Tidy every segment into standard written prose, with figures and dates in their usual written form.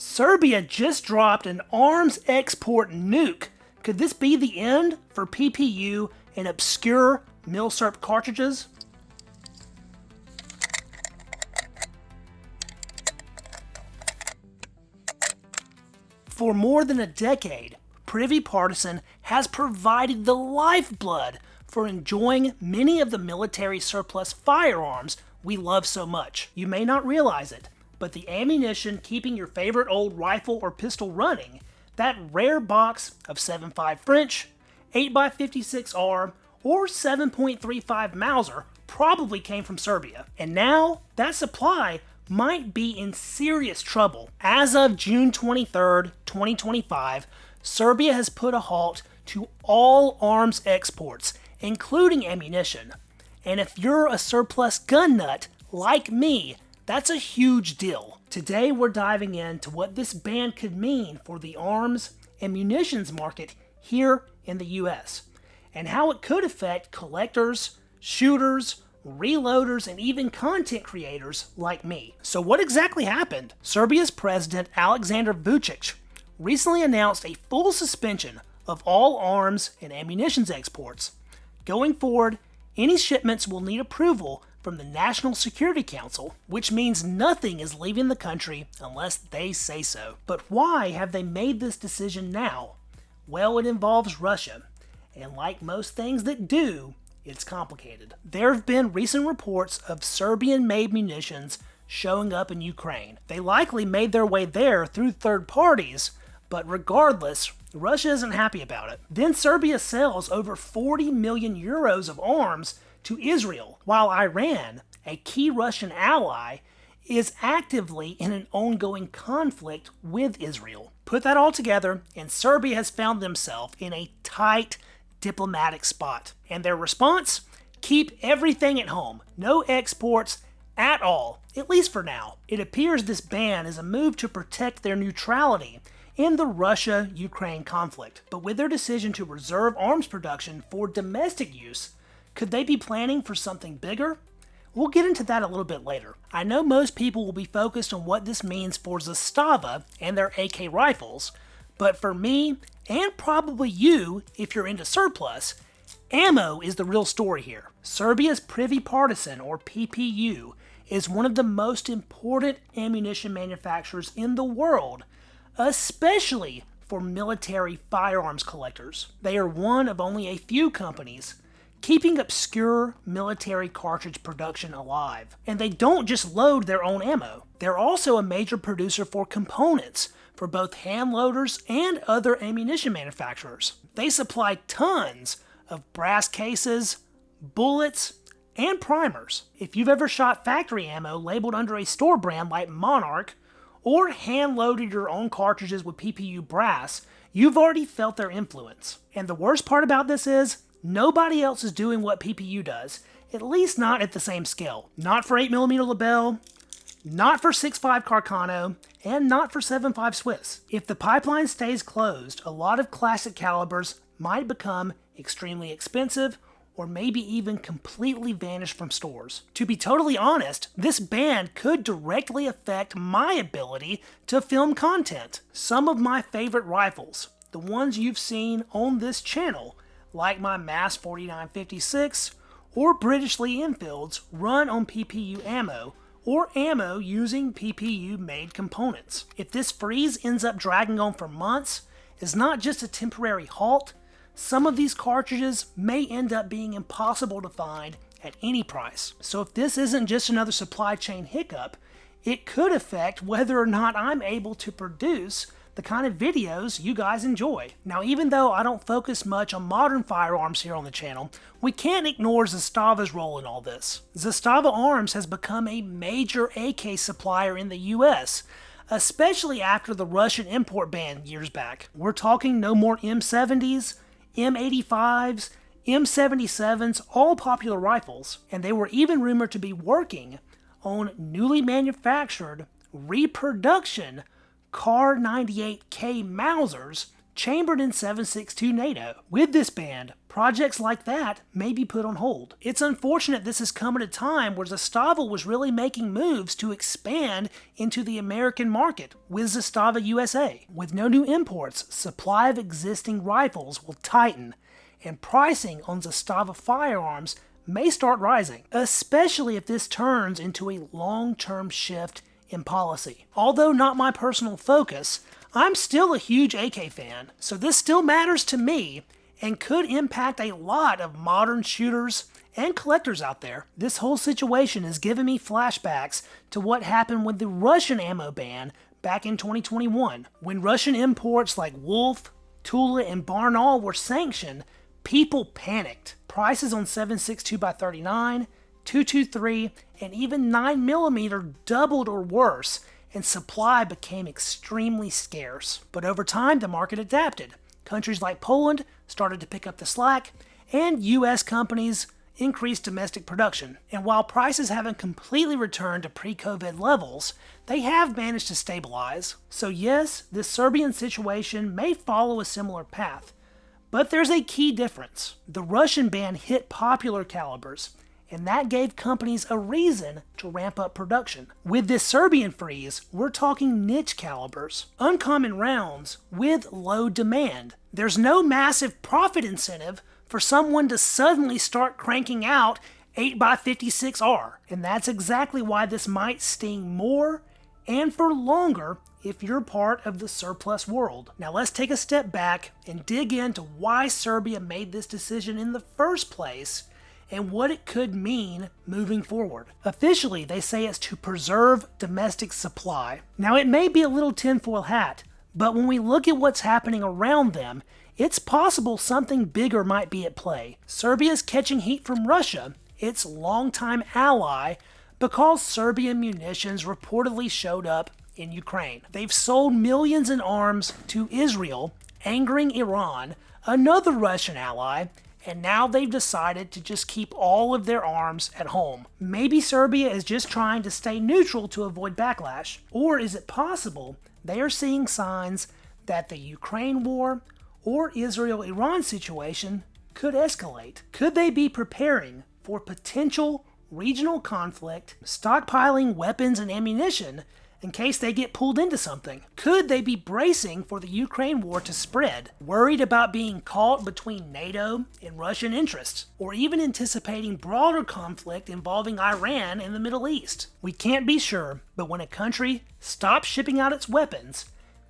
Serbia just dropped an arms export nuke. Could this be the end for PPU and obscure Milsurp cartridges? For more than a decade, Prvi Partizan has provided the lifeblood for enjoying many of the military surplus firearms we love so much. You may not realize it, but the ammunition keeping your favorite old rifle or pistol running, that rare box of 7.5 French, 8x56R, or 7.35 Mauser probably came from Serbia. And now, that supply might be in serious trouble. As of June 23rd, 2025, Serbia has put a halt to all arms exports, including ammunition. And if you're a surplus gun nut like me, that's a huge deal. Today we're diving into what this ban could mean for the arms and munitions market here in the US, and how it could affect collectors, shooters, reloaders, and even content creators like me. So what exactly happened? Serbia's President Aleksandar Vučić recently announced a full suspension of all arms and ammunitions exports. Going forward, any shipments will need approval from the National Security Council, which means nothing is leaving the country unless they say so. But why have they made this decision now? Well, it involves Russia, and like most things that do, it's complicated. There have been recent reports of Serbian-made munitions showing up in Ukraine. They likely made their way there through third parties, but regardless, Russia isn't happy about it. Then Serbia sells over 40 million euros of arms to Israel, while Iran, a key Russian ally, is actively in an ongoing conflict with Israel. Put that all together, and Serbia has found themselves in a tight diplomatic spot. And their response? Keep everything at home. No exports at all, at least for now. It appears this ban is a move to protect their neutrality in the Russia-Ukraine conflict. But with their decision to reserve arms production for domestic use, could they be planning for something bigger? We'll get into that a little bit later. I know most people will be focused on what this means for Zastava and their AK rifles, but for me, and probably you if you're into surplus, ammo is the real story here. Serbia's Prvi Partizan, or PPU, is one of the most important ammunition manufacturers in the world, especially for military firearms collectors. They are one of only a few companies keeping obscure military cartridge production alive. And they don't just load their own ammo. They're also a major producer for components for both handloaders and other ammunition manufacturers. They supply tons of brass cases, bullets, and primers. If you've ever shot factory ammo labeled under a store brand like Monarch, or hand-loaded your own cartridges with PPU brass, you've already felt their influence. And the worst part about this is, nobody else is doing what PPU does, at least not at the same scale. Not for 8mm Lebel, not for 6.5 Carcano, and not for 7.5 Swiss. If the pipeline stays closed, a lot of classic calibers might become extremely expensive, or maybe even completely vanish from stores. To be totally honest, this ban could directly affect my ability to film content. Some of my favorite rifles, the ones you've seen on this channel, like my MAS 4956 or British Lee Enfields, run on PPU ammo, or ammo using PPU-made components. If this freeze ends up dragging on for months, it's not just a temporary halt. Some of these cartridges may end up being impossible to find at any price. So if this isn't just another supply chain hiccup, it could affect whether or not I'm able to produce the kind of videos you guys enjoy. Now, even though I don't focus much on modern firearms here on the channel, we can't ignore Zastava's role in all this. Zastava Arms has become a major AK supplier in the US, especially after the Russian import ban years back. We're talking no more M70s, M85s, M77s, all popular rifles, and they were even rumored to be working on newly manufactured reproduction Kar 98K Mausers chambered in 7.62 NATO. With this ban, projects like that may be put on hold. It's unfortunate this has come at a time where Zastava was really making moves to expand into the American market with Zastava USA. With no new imports, supply of existing rifles will tighten, and pricing on Zastava firearms may start rising, especially if this turns into a long-term shift in policy. Although not my personal focus, I'm still a huge AK fan, so this still matters to me and could impact a lot of modern shooters and collectors out there. This whole situation has given me flashbacks to what happened with the Russian ammo ban back in 2021. When Russian imports like Wolf, Tula, and Barnaul were sanctioned, people panicked. Prices on 7.62x39, 223, and even 9mm doubled or worse, and supply became extremely scarce. But over time, the market adapted. Countries like Poland started to pick up the slack, and US companies increased domestic production. And while prices haven't completely returned to pre-COVID levels, they have managed to stabilize. So yes, this Serbian situation may follow a similar path. But there's a key difference. The Russian ban hit popular calibers, and that gave companies a reason to ramp up production. With this Serbian freeze, we're talking niche calibers, uncommon rounds with low demand. There's no massive profit incentive for someone to suddenly start cranking out 8x56R, and that's exactly why this might sting more and for longer if you're part of the surplus world. Now let's take a step back and dig into why Serbia made this decision in the first place and what it could mean moving forward. Officially, they say it's to preserve domestic supply. Now it may be a little tinfoil hat, but when we look at what's happening around them, it's possible something bigger might be at play. Serbia's catching heat from Russia, its longtime ally, because Serbian munitions reportedly showed up in Ukraine. They've sold millions in arms to Israel, angering Iran, another Russian ally, and now they've decided to just keep all of their arms at home. Maybe Serbia is just trying to stay neutral to avoid backlash. Or is it possible they are seeing signs that the Ukraine war or Israel-Iran situation could escalate? Could they be preparing for potential regional conflict, stockpiling weapons and ammunition in case they get pulled into something? Could they be bracing for the Ukraine war to spread, worried about being caught between NATO and Russian interests, or even anticipating broader conflict involving Iran and the Middle East? We can't be sure, but when a country stops shipping out its weapons,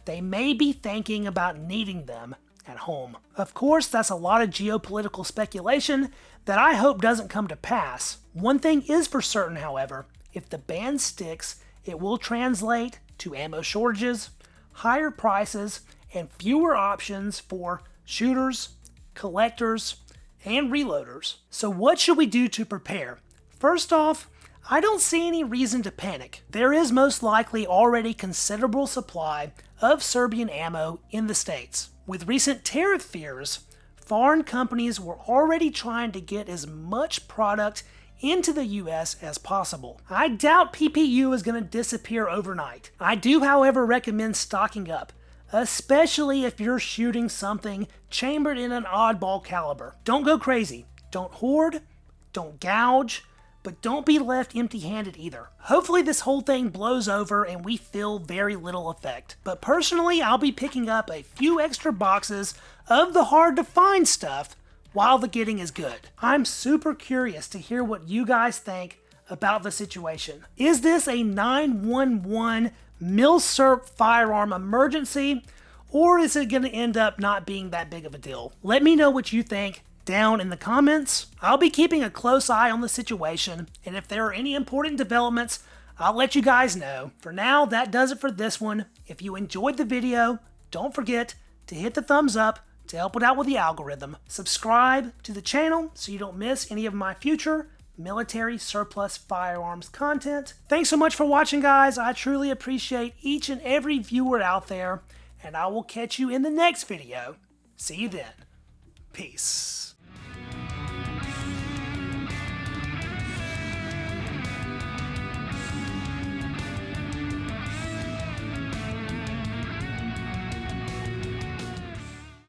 they may be thinking about needing them at home. Of course, that's a lot of geopolitical speculation that I hope doesn't come to pass. One thing is for certain, however, if the ban sticks, it will translate to ammo shortages, higher prices, and fewer options for shooters, collectors, and reloaders. So what should we do to prepare? First off, I don't see any reason to panic. There is most likely already considerable supply of Serbian ammo in the States. With recent tariff fears, foreign companies were already trying to get as much product into the US as possible. I doubt PPU is going to disappear overnight. I do, however, recommend stocking up, especially if you're shooting something chambered in an oddball caliber. Don't go crazy. Don't hoard, don't gouge, but don't be left empty-handed either. Hopefully this whole thing blows over and we feel very little effect. But personally, I'll be picking up a few extra boxes of the hard-to-find stuff while the getting is good. I'm super curious to hear what you guys think about the situation. Is this a 911 Milsurp firearm emergency, or is it going to end up not being that big of a deal? Let me know what you think down in the comments. I'll be keeping a close eye on the situation, and if there are any important developments, I'll let you guys know. For now, that does it for this one. If you enjoyed the video, don't forget to hit the thumbs up to help it out with the algorithm. Subscribe to the channel so you don't miss any of my future military surplus firearms content. Thanks so much for watching, guys. I truly appreciate each and every viewer out there, and I will catch you in the next video. See you then. Peace.